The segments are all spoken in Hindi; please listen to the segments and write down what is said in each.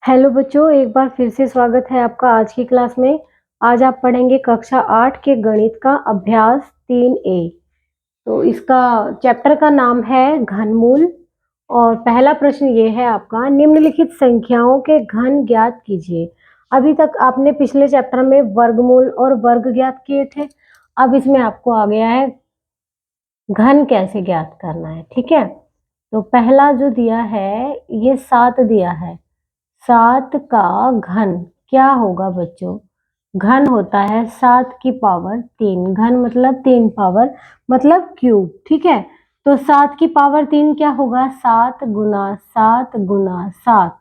हेलो बच्चों, एक बार फिर से स्वागत है आपका आज की क्लास में। आज आप पढ़ेंगे कक्षा 8 के गणित का अभ्यास 3A। तो इसका चैप्टर का नाम है घनमूल और पहला प्रश्न ये है आपका, निम्नलिखित संख्याओं के घन ज्ञात कीजिए। अभी तक आपने पिछले चैप्टर में वर्गमूल और वर्ग ज्ञात किए थे। अब इसमें आपको आ गया है घन कैसे ज्ञात करना है। ठीक है, तो पहला जो दिया है ये 7 दिया है। 7 का घन क्या होगा बच्चों? घन होता है 7 की पावर 3। घन मतलब 3 पावर मतलब क्यूब। ठीक है, तो 7 की पावर 3 क्या होगा? 7 गुना 7 गुना 7।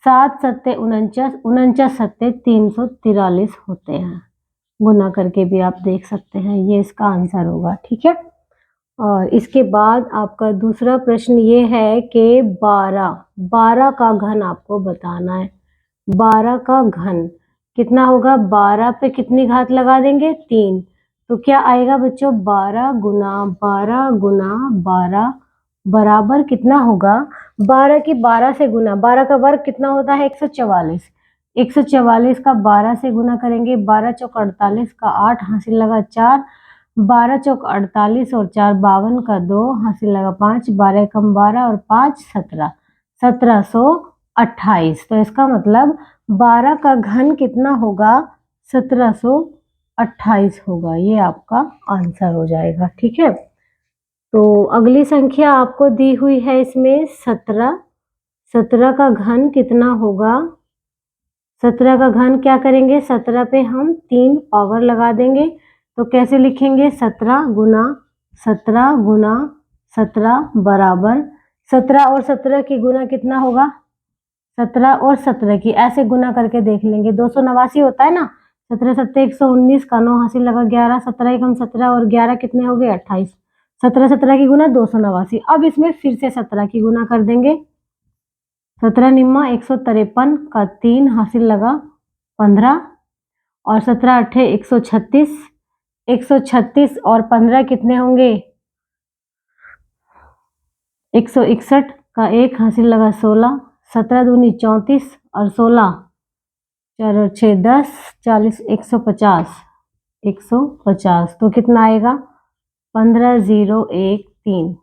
7 सत्ते 49, 49 सत्ते 343 होते हैं। गुना करके भी आप देख सकते हैं, ये इसका आंसर होगा। ठीक है, और इसके बाद आपका दूसरा प्रश्न ये है कि 12 का घन आपको बताना है। 12 का घन कितना होगा? 12 पे कितनी घात लगा देंगे? 3। तो क्या आएगा बच्चों? 12 गुना 12 गुना 12 बराबर कितना होगा? 12 की 12 से गुना, 12 का वर्ग कितना होता है? 144। 144 का 12 से गुना करेंगे, 12 चौक 48 का 8 हासिल लगा 4, 12 चौक 48 और 4 52 का 2 हासिल लगा 5, 12 कम 12 और 5 17, 1728। तो इसका मतलब 12 का घन कितना होगा? 1728 होगा। ये आपका आंसर हो जाएगा। ठीक है, तो अगली संख्या आपको दी हुई है इसमें 17। 17 का घन कितना होगा? 17 का घन क्या करेंगे? 17 पे हम 3 पावर लगा देंगे। तो कैसे लिखेंगे? 17 गुना 17 गुना 17 बराबर 17 और 17 की गुना कितना होगा? 17 और 17 की ऐसे गुना करके देख लेंगे। 289 होता है ना। 17 सत्ते 119 का 9 हासिल लगा 11, 17 एकम 17 और 11 कितने हो गए? 28। 17 17 की गुना 289। अब इसमें फिर से 17 की गुना कर देंगे। 17 निम्मा 153 का 3 हासिल लगा 15 और 17 अट्ठे 136। 136 और 15 कितने होंगे? 161 का 1 हासिल लगा 16। 17 दूनी 34 और 16 4 और 6 10, 40 150। 150 तो कितना आएगा? 15013।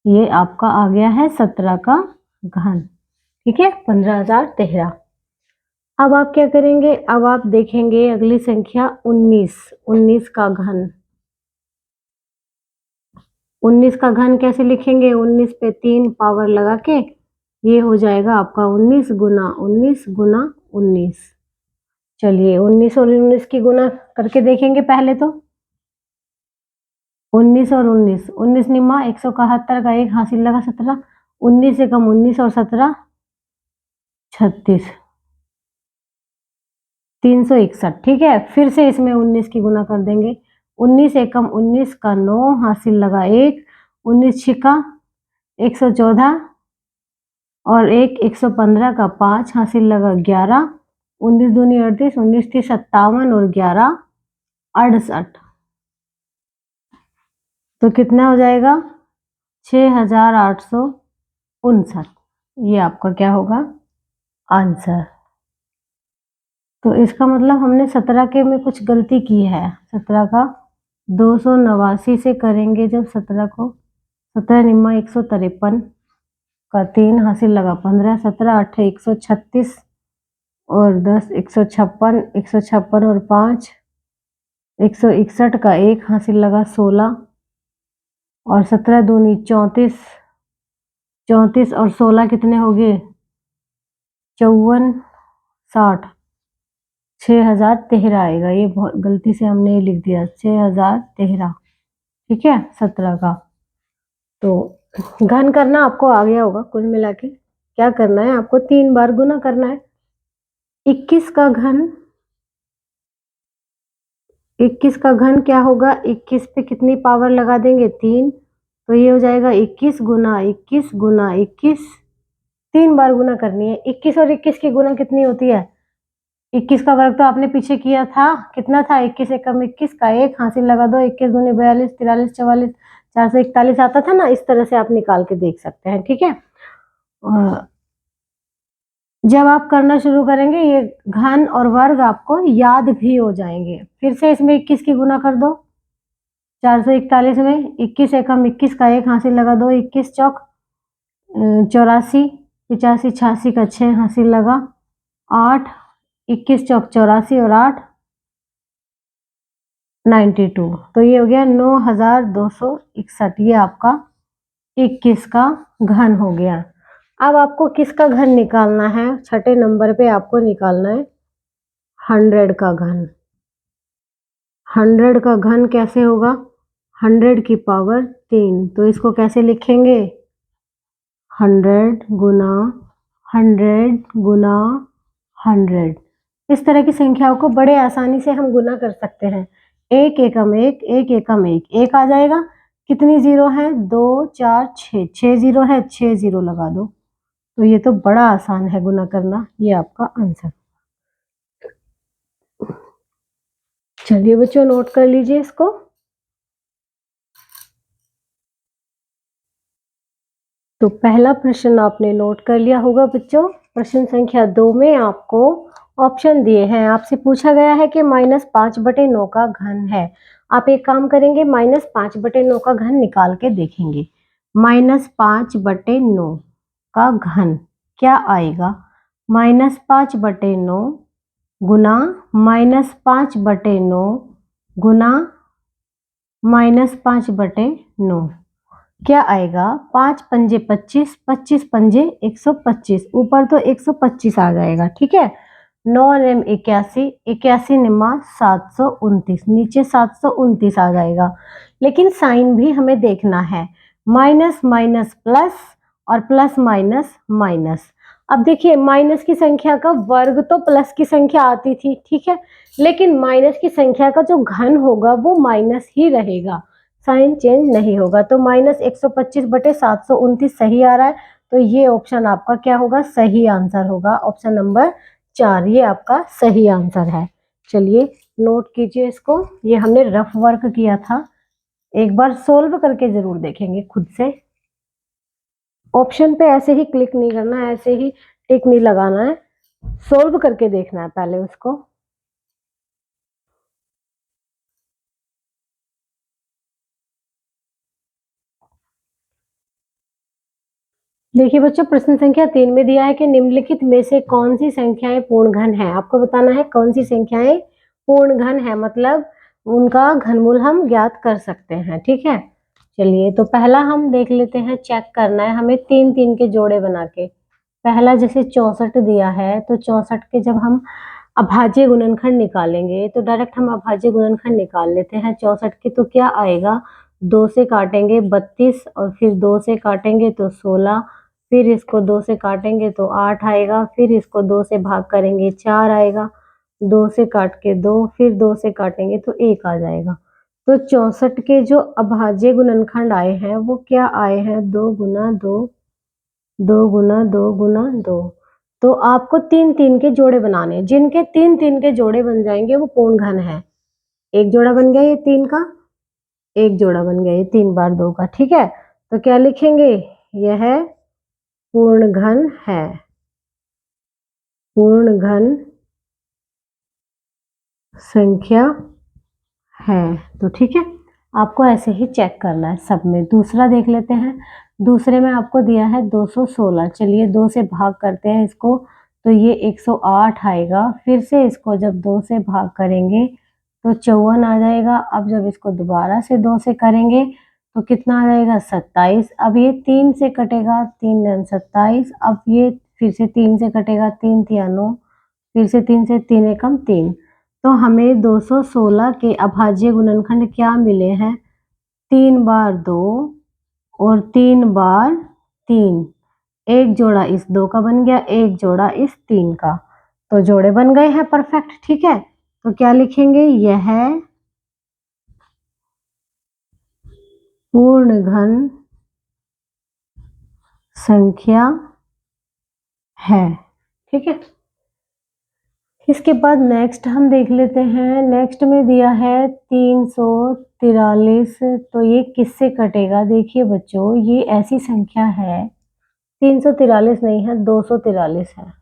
ये आपका आ गया है 17 का घन। ठीक है, 15013। अब आप क्या करेंगे? अब आप देखेंगे अगली संख्या 19। 19 का घन। 19 का घन कैसे लिखेंगे? 19 पे 3 पावर लगा के ये हो जाएगा आपका 19 गुना 19 गुना 19। चलिए 19 और 19 की गुना करके देखेंगे पहले तो। 19 और 19, 19 निम्मा 171 का 1 हासिल लगा 17, 19 से कम 19 और 17 36, 361। ठीक है, फिर से इसमें 19 की गुना कर देंगे। 19 एकम 19 का 9 हासिल लगा 1, 19 छिका 114 और 1 115 का 5 हासिल लगा 11, 19 दूनी 38, 19 थी 57 और 11 68। तो कितना हो जाएगा? 6859। ये आपका क्या होगा? आंसर। तो इसका मतलब हमने 17 के में कुछ गलती की है। 17 का 289 से करेंगे जब 17 को। 17 निम्मा 153 का 3 हासिल लगा 15, 17 अट्ठे 136 और 10 156, 156 और 5 161 का 1 हासिल लगा 16 और 17 दूनी 34, 34 और 16 कितने हो गए? 54 60, 6013 आएगा। ये बहुत गलती से हमने लिख दिया 6013। ठीक है, 17 का। तो घन करना आपको आ गया होगा। कुल मिला के क्या करना है आपको? 3 बार गुना करना है। 21 का घन, 21 का घन क्या होगा? 21 पे कितनी पावर लगा देंगे? 3। तो ये हो जाएगा 21 गुना 21 गुना 21। 3 बार गुना करनी है। 21 और 21 की गुना कितनी होती है? 21 का वर्ग तो आपने पीछे किया था, कितना था? 21 एकम 21 का 1 हासिल लगा 2, 21 दूनी 42, 43 44 441 आता था ना। इस तरह से आप निकाल के देख सकते हैं। ठीक है, जब आप करना शुरू करेंगे ये घन और वर्ग आपको याद भी हो जाएंगे। फिर से इसमें 21 की गुना कर दो 441 में, 21 एकम 21 का 1 हासिल लगा दो, 21 चौक 84, 85 86 का 6 हासिल लगा 8, 21 चौक 84 और 8 92, तो ये हो गया 9261। ये आपका 21 का घन हो गया। अब आपको किसका घन निकालना है? छठे नंबर पे आपको निकालना है 100 का घन। 100 का घन कैसे होगा? 100 की पावर 3, तो इसको कैसे लिखेंगे? 100 गुना 100 गुना 100। इस तरह की संख्याओं को बड़े आसानी से हम गुना कर सकते हैं। एक एकम एक, एक एकम एक, एक आ जाएगा। कितनी जीरो है? 2 4 6, 6 जीरो है, 6 जीरो लगा दो। तो ये तो बड़ा आसान है गुना करना। ये आपका आंसर। चलिए बच्चों नोट कर लीजिए इसको। तो पहला प्रश्न आपने नोट कर लिया होगा बच्चों। प्रश्न संख्या 2 में आपको ऑप्शन दिए हैं। आपसे पूछा गया है कि -5/9 का घन है। आप एक काम करेंगे, -5/9 का घन निकाल के देखेंगे। -5/9 का घन क्या आएगा? -5/9 गुना -5/9 गुना -5/9 क्या आएगा? 5 पंजे 25, 25 पंजे 125, ऊपर तो 125 आ जाएगा, ठीक है। 9 नेम 81, 81 निमा 729, नीचे 729 आ जाएगा। लेकिन साइन भी हमें देखना है, माइनस माइनस प्लस और प्लस माइनस माइनस। अब देखिए माइनस की संख्या का वर्ग तो प्लस की संख्या आती थी, ठीक है, लेकिन माइनस की संख्या का जो घन होगा वो माइनस ही रहेगा, साइन चेंज नहीं होगा। तो -125/729 सही आ रहा है। तो ये ऑप्शन आपका क्या होगा? सही आंसर होगा। ऑप्शन नंबर 4 ये आपका सही आंसर है। चलिए नोट कीजिए इसको। ये हमने रफ वर्क किया था, एक बार सोल्व करके जरूर देखेंगे खुद से। ऑप्शन पे ऐसे ही क्लिक नहीं करना है, ऐसे ही टिक नहीं लगाना है, सोल्व करके देखना है पहले उसको। देखिए बच्चों प्रश्न संख्या 3 में दिया है कि निम्नलिखित में से कौन सी संख्याएं पूर्ण घन है। आपको बताना है कौन सी संख्याएं पूर्ण घन है, मतलब उनका घनमूल हम ज्ञात कर सकते हैं, ठीक है। चलिए तो पहला हम देख लेते हैं, चेक करना है हमें 3 के जोड़े बना के। पहला जैसे 64 दिया है, तो 64 के जब हम अभाज्य गुणनखंड निकालेंगे तो डायरेक्ट हम अभाज्य गुणनखंड निकाल लेते हैं 64 के। तो क्या आएगा? 2 से काटेंगे 32 और फिर 2 से काटेंगे तो 16, फिर इसको 2 से काटेंगे तो 8 आएगा, फिर इसको 2 से भाग करेंगे 4 आएगा, 2 से काट के 2, फिर 2 से काटेंगे तो 1 आ जाएगा। तो 64 के जो अभाज्य गुणनखंड आए हैं वो क्या आए हैं? 2 गुना 2, 2 गुना 2 गुना 2। तो आपको 3 के जोड़े बनाने हैं, जिनके 3 के जोड़े बन जाएंगे वो पूर्ण घन है। एक जोड़ा बन गया ये 3 का, एक जोड़ा बन गया ये 3 बार 2 का, ठीक है। तो क्या लिखेंगे? यह पूर्ण घन है, पूर्ण घन संख्या है। तो ठीक है, आपको ऐसे ही चेक करना है सब में। दूसरा देख लेते हैं। दूसरे में आपको दिया है 216। चलिए 2 से भाग करते हैं इसको, तो ये 108 आएगा। फिर से इसको जब 2 से भाग करेंगे तो 54 आ जाएगा। अब जब इसको दोबारा से 2 से करेंगे तो कितना आ जाएगा? 27। अब ये 3 से कटेगा, 3 9 27। अब ये फिर से 3 से कटेगा, 3 3 9, फिर से 3 से 3 एकम 3। तो हमें 216 के अभाज्य गुणनखंड क्या मिले हैं? 3 बार 2 और 3 बार 3। एक जोड़ा इस 2 का बन गया, एक जोड़ा इस 3 का, तो जोड़े बन गए हैं परफेक्ट, ठीक है। तो क्या लिखेंगे? यह पूर्ण घन संख्या है, ठीक है। इसके बाद नेक्स्ट हम देख लेते हैं। नेक्स्ट में दिया है 343। तो ये किससे कटेगा? देखिए बच्चों ये ऐसी संख्या है, 343 नहीं है, 243 है।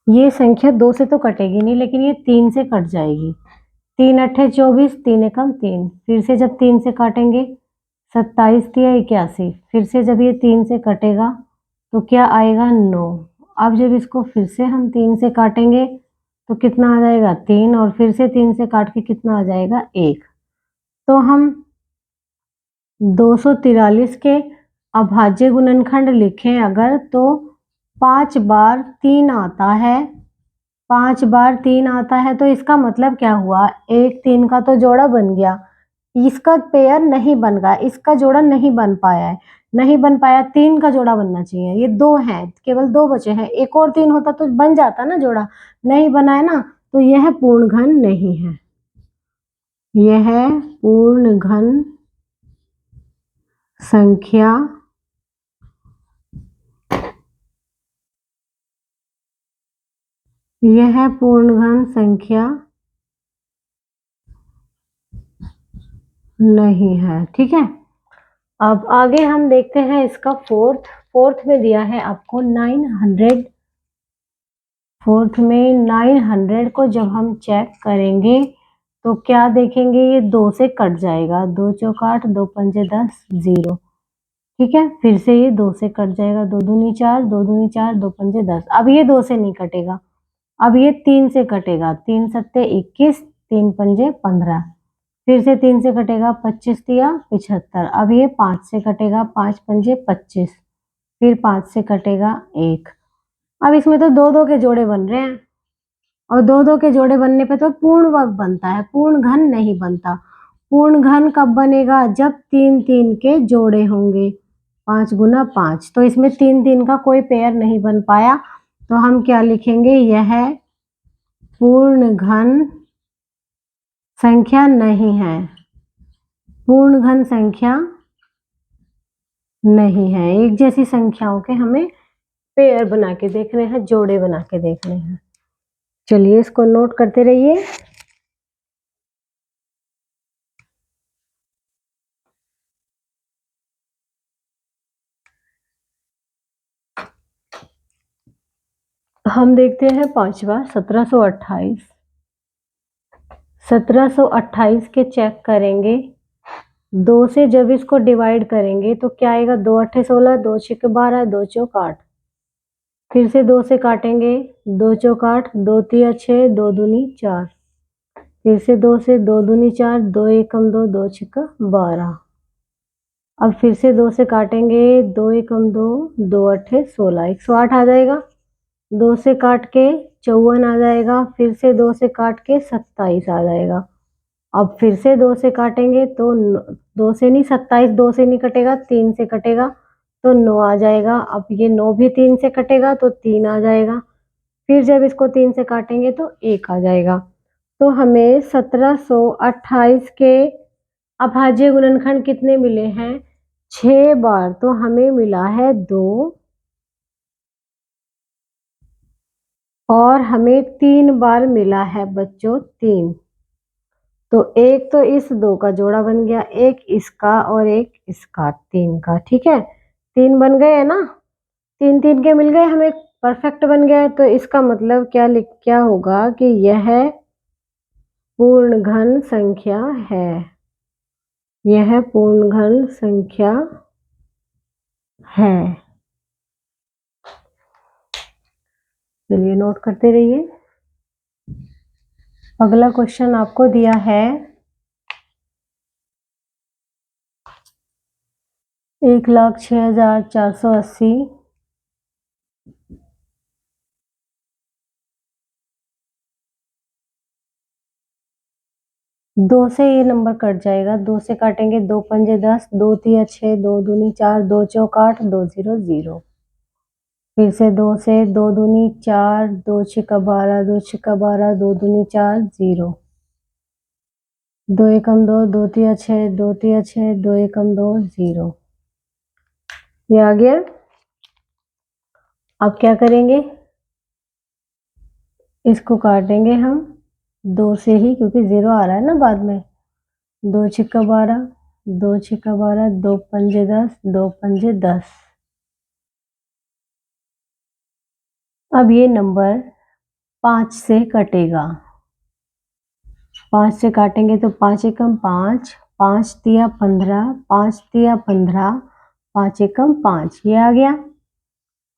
ये संख्या 2 से तो कटेगी नहीं, लेकिन ये 3 से कट जाएगी। 3 अट्ठे 24, 3 एकम 3। फिर से जब 3 से काटेंगे 27 तिया 81। फिर से जब ये 3 से कटेगा तो क्या आएगा 9। अब जब इसको फिर से हम 3 से काटेंगे तो कितना आ जाएगा 3, और फिर से 3 से काट के कितना आ जाएगा 1। तो हम 243 के अभाज्य गुणनखंड लिखें अगर, तो 5 बार 3 आता है। 5 बार 3 आता है तो इसका मतलब क्या हुआ, 1 3 का तो जोड़ा बन गया, इसका पेयर नहीं बन गया, इसका जोड़ा नहीं बन पाया है। नहीं बन पाया, 3 का जोड़ा बनना चाहिए। ये 2 हैं, केवल 2 बचे हैं। एक और 3 होता तो बन जाता ना जोड़ा, नहीं बना है ना, तो यह पूर्ण घन नहीं है। यह पूर्ण घन संख्या यह पूर्ण घन संख्या नहीं है। ठीक है, अब आगे हम देखते हैं इसका फोर्थ में दिया है आपको 900। फोर्थ में 900 को जब हम चेक करेंगे तो क्या देखेंगे, ये 2 से कट जाएगा। 2 चौक 8, 2 पंजे 10, 0। ठीक है, फिर से ये 2 से कट जाएगा। 2 दूनी 4, 2 दूनी 4, 2 पंजे 10। अब ये 2 से नहीं कटेगा, अब ये 3 से कटेगा। 3 सत्ते 21, 3 पंजे 15। फिर से 3 से कटेगा, 25 तिया 75। अब ये 5 से कटेगा, 5 पंजे 25। फिर 5 से कटेगा 1। अब इसमें तो 2 2 के जोड़े बन रहे हैं, और 2 2 के जोड़े बनने पे तो पूर्ण वर्ग बनता है, पूर्ण घन नहीं बनता। पूर्ण घन कब बनेगा, जब 3 3 के जोड़े होंगे। 5 गुना 5, तो इसमें 3 3 का कोई पेयर नहीं बन पाया, तो हम क्या लिखेंगे, यह पूर्ण घन संख्या नहीं है। पूर्ण घन संख्या नहीं है। एक जैसी संख्याओं के हमें पेयर बना के देखने हैं, जोड़े बना के देखने हैं। चलिए इसको नोट करते रहिए। हम देखते हैं पांचवा 1728। 1728 के चेक करेंगे। 2 से जब इसको डिवाइड करेंगे तो क्या आएगा, 2 अट्ठे 16, 2 छिक 12, 2 चौक 8। फिर से 2 से काटेंगे, 2 चौक 8, 2 तिया 6, 2 दूनी 4। फिर से 2 से, 2 दूनी 4, 2 एकम 2, 2 छिक 12। अब फिर से 2 से काटेंगे, 2 एकम 2, 2 अट्ठे 16, 108 आ जाएगा। 2 से काट के 54 आ जाएगा। फिर से 2 से काट के 27 आ जाएगा। अब फिर से 2 से काटेंगे तो 2 से नहीं, 27 2 से नहीं कटेगा, 3 से कटेगा तो 9 आ जाएगा। अब ये 9 भी 3 से कटेगा तो 3 आ जाएगा। फिर जब इसको 3 से काटेंगे तो 1 आ जाएगा। तो हमें 1728 के अभाज्य गुणनखंड कितने मिले हैं, 6 बार। तो हमें मिला है 2, और हमें 3 बार मिला है बच्चों 3। तो एक तो इस 2 का जोड़ा बन गया, एक इसका और एक इसका, 3 का। ठीक है, 3 बन गए है ना, 3 3 के मिल गए हमें, परफेक्ट बन गया है। तो इसका मतलब क्या होगा कि यह पूर्ण घन संख्या है। यह पूर्ण घन संख्या है। चलिए नोट करते रहिए। अगला क्वेश्चन आपको दिया है 1,06,480। 2 से ये नंबर कट जाएगा। 2 से काटेंगे, 2 पंजे 10, 2 तिया 6, 2 दूनी 4, 2 चौक 8, 2 0 0। फिर से 2 से, 2 दूनी 4, 2 छिका 12, 2 छिका 12, 2 दूनी 4, 0। 2 एकम 2, 2 तिया 6, 2 तिया 6, 2 एकम 2, 0। ये आ गया। अब क्या करेंगे, इसको काटेंगे हम 2 से ही, क्योंकि 0 आ रहा है ना बाद में। 2 छिक्का 12, 2 छिक्का 12, 2 पंजे 10, 2 पंजे 10। अब ये नंबर 5 से कटेगा। 5 से काटेंगे तो 5 एकम 5, 5 तिया 15, 5 तिया 15, 5 एकम 5, ये आ गया।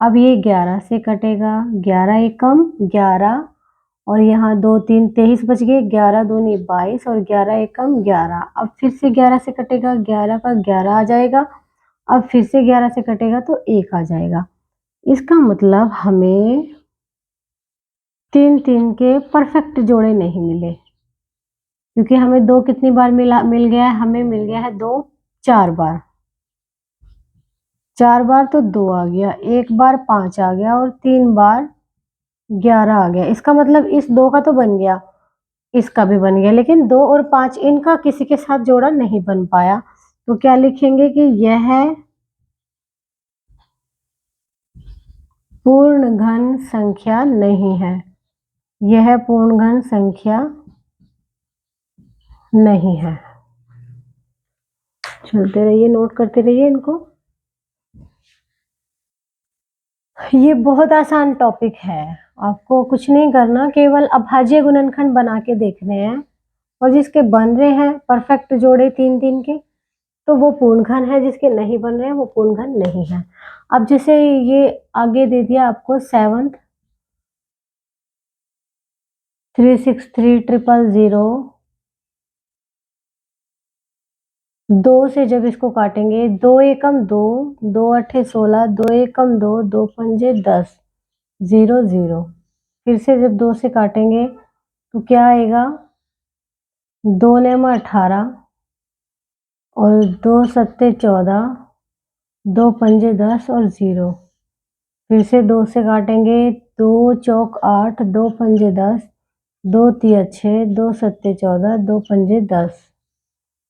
अब ये 11 से कटेगा, 11 एकम 11 और यहाँ 2 3 23 बच गए, 11 दूनी 22 और 11 एकम 11। अब फिर से 11 से कटेगा, 11 का 11 आ जाएगा। अब फिर से 11 से कटेगा तो 1 आ जाएगा। इसका मतलब हमें 3 3 के परफेक्ट जोड़े नहीं मिले, क्योंकि हमें 2 कितनी बार मिल गया है, हमें मिल गया है 2 4 बार। 4 बार तो 2 आ गया, 1 बार 5 आ गया और 3 बार 11 आ गया। इसका मतलब इस 2 का तो बन गया, इसका भी बन गया, लेकिन 2 और 5 इनका किसी के साथ जोड़ा नहीं बन पाया। तो क्या लिखेंगे कि यह पूर्ण घन संख्या नहीं है, यह पूर्ण घन संख्या नहीं है। चलते रहिए, नोट करते रहिए इनको। ये बहुत आसान टॉपिक है, आपको कुछ नहीं करना, केवल अभाज्य गुणनखंड बना के देखने हैं और जिसके बन रहे हैं परफेक्ट जोड़े 3 3 के तो वो पूर्ण घन है, जिसके नहीं बन रहे हैं वो पूर्ण घन नहीं है। अब जैसे ये आगे दे दिया आपको 7 363 000, 2 से जब इसको काटेंगे 2 एकम 2, 2 अठे 16, 2 एकम 2, 2 पंजे 10, 0 0। फिर से जब 2 से काटेंगे तो क्या आएगा, 2 नेम 18 और 2 सत्ते 14, 2 पंजे 10 और 0। फिर से 2 से काटेंगे, 2 चौक 8, 2 पंजे 10, 2 तिया 6, 2 सत्ते 14, 2 पंजे 10।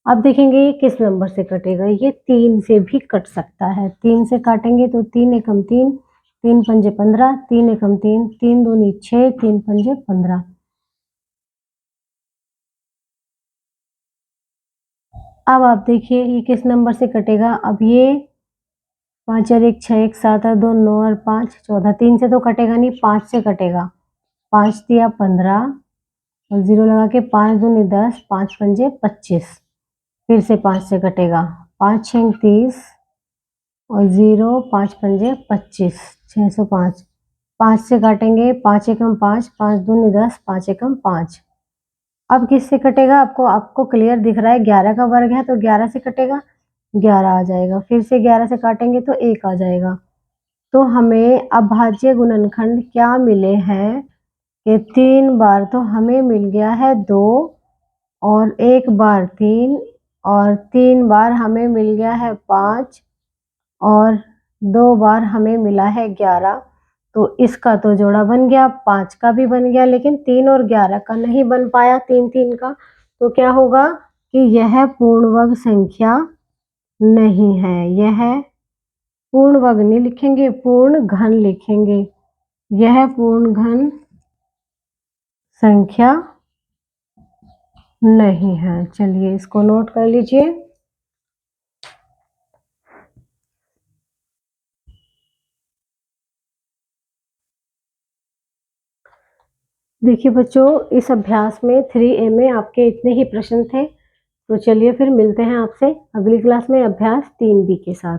अब देखेंगे ये किस नंबर से कटेगा, ये 3 से भी कट सकता है। 3 से काटेंगे तो 3 एकम 3, 3 पंजे 15, 3 एकम 3, 3 दूनी 6, 3 पंजे 15। अब आप देखिए ये किस नंबर से कटेगा। अब ये 5 और 1 6 1 7 और 2 9 और 5 14, 3 से तो कटेगा नहीं, 5 से कटेगा। 5 तिया 15 और 0 लगा के 5 दूनी 10, 5 पंजे 25। फिर से 5 से कटेगा, 5 6 30 और 0 5 पंजे 25, 605। 5 से काटेंगे, 5 एकम 5, 5 दूनी 10, 5 एकम 5। अब किससे कटेगा, आपको क्लियर दिख रहा है, 11 का वर्ग है तो 11 से कटेगा, 11 आ जाएगा। फिर से 11 से काटेंगे तो 1 आ जाएगा। तो हमें अभाज्य गुणनखंड क्या मिले हैं कि 3 बार तो हमें मिल गया है 2 और 1 बार 3 और 3 बार हमें मिल गया है 5 और 2 बार हमें मिला है 11। तो इसका तो जोड़ा बन गया, 5 का भी बन गया, लेकिन 3 और 11 का नहीं बन पाया, 3 3 का। तो क्या होगा कि यह पूर्ण वर्ग संख्या नहीं है, यह पूर्ण वर्ग नहीं लिखेंगे, पूर्ण घन लिखेंगे, यह पूर्ण घन संख्या नहीं है। चलिए इसको नोट कर लीजिए। देखिए बच्चों, इस अभ्यास में 3A में आपके इतने ही प्रश्न थे। तो चलिए फिर मिलते हैं आपसे अगली क्लास में अभ्यास 3B के साथ।